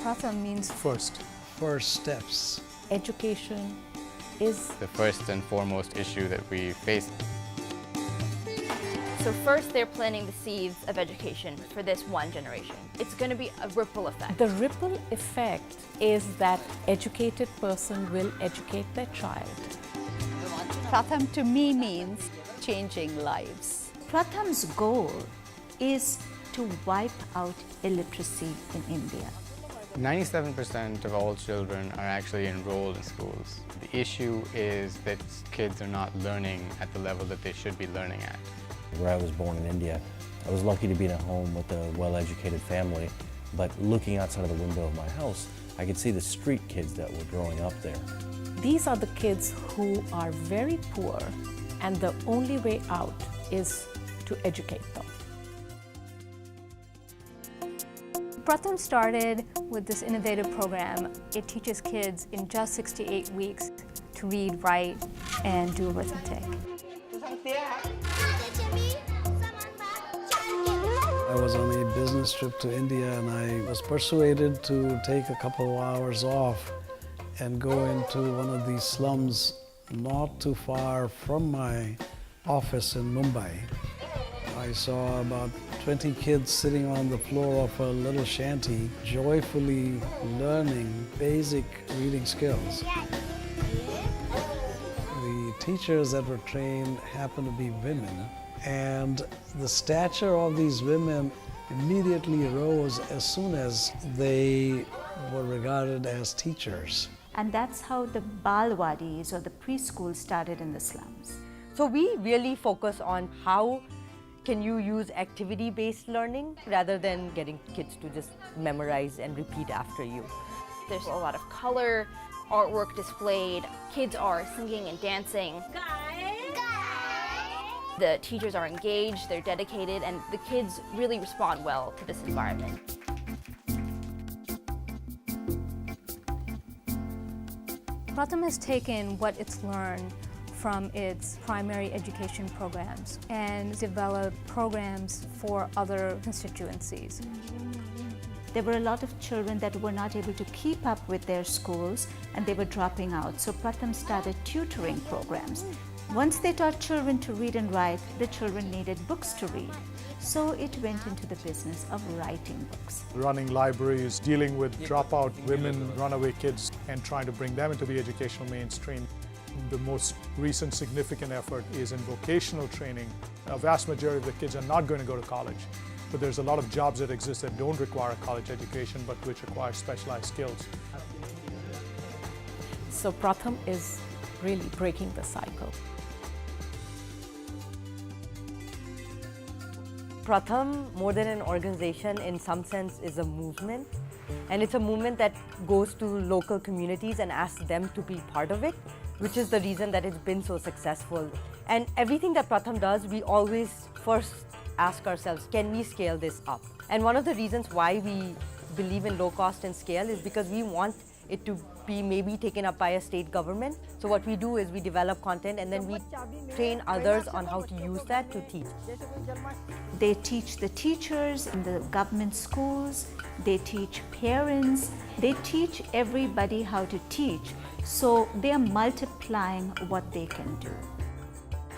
Pratham means First steps. education is the first and foremost issue that we face. So first, they're planting the seeds of education for this one generation. It's going to be a ripple effect. the ripple effect is that educated person will educate their child. Pratham to me means changing lives. Pratham's goal is to wipe out illiteracy in India. 97% of all children are actually enrolled in schools. The issue is that kids are not learning at the level that they should be learning at. Where I was born in India, I was lucky to be in a home with a well-educated family, but looking outside of the window of my house, I could see the street kids that were growing up there. These are the kids who are very poor, and the only way out is to educate them. Pratham started with this innovative program. It teaches kids in just 68 weeks to read, write, and do arithmetic. I was on a business trip to India and I was persuaded to take a couple of hours off and go into one of these slums not too far from my office in Mumbai. I saw about 20 kids sitting on the floor of a little shanty, joyfully learning basic reading skills. The teachers that were trained happened to be women, and the stature of these women immediately rose as soon as they were regarded as teachers. And that's how the Balwadis or the preschool started in the slums. So we really focus on how can you use activity-based learning rather than getting kids to just memorize and repeat after you. There's a lot of color, artwork displayed. Kids are singing and dancing. The teachers are engaged, they're dedicated, and the kids really respond well to this environment. Pratham has taken what it's learned from its primary education programs and developed programs for other constituencies. There were a lot of children that were not able to keep up with their schools and they were dropping out. So Pratham started tutoring programs. Once they taught children to read and write, the children needed books to read. So it went into the business of writing books. Running libraries, dealing with dropout women, runaway kids, and trying to bring them into the educational mainstream. The most recent significant effort is in vocational training. A vast majority of the kids are not going to go to college, but there's a lot of jobs that exist that don't require a college education, but which require specialized skills. So Pratham is really breaking the cycle. Pratham, more than an organization, in some sense is a movement. And it's a movement that goes to local communities and asks them to be part of it, which is the reason that it's been so successful. And everything that Pratham does, we always first ask ourselves, can we scale this up? And one of the reasons why we believe in low cost and scale is because we want it to be maybe taken up by a state government. So what we do is we develop content and then we train others on how to use that to teach. They teach the teachers in the government schools, they teach parents, they teach everybody how to teach. So they are multiplying what they can do.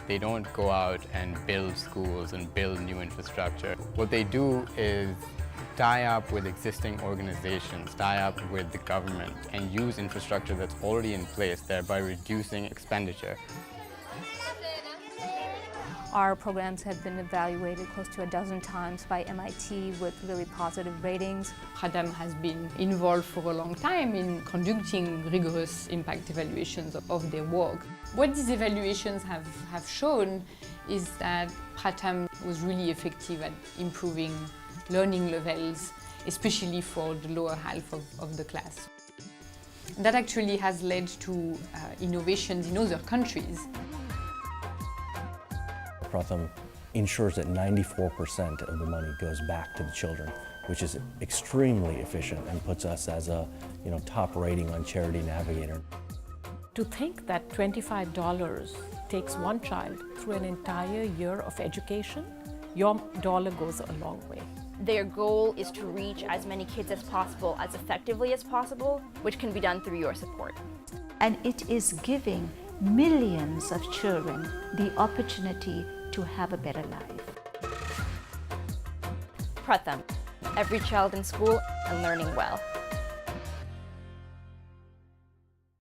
They don't go out and build schools and build new infrastructure. What they do is tie up with existing organizations, tie up with the government, and use infrastructure that's already in place, thereby reducing expenditure. Our programs have been evaluated close to a dozen times by MIT with really positive ratings. Pratham has been involved for a long time in conducting rigorous impact evaluations of their work. What these evaluations have shown is that Pratham was really effective at improving learning levels, especially for the lower half of the class. That actually has led to innovations in other countries. Pratham ensures that 94% of the money goes back to the children, which is extremely efficient and puts us as a top rating on Charity Navigator. To think that $25 takes one child through an entire year of education, your dollar goes a long way. Their goal is to reach as many kids as possible, as effectively as possible, which can be done through your support. And it is giving millions of children the opportunity to have a better life. Pratham, every child in school and learning well.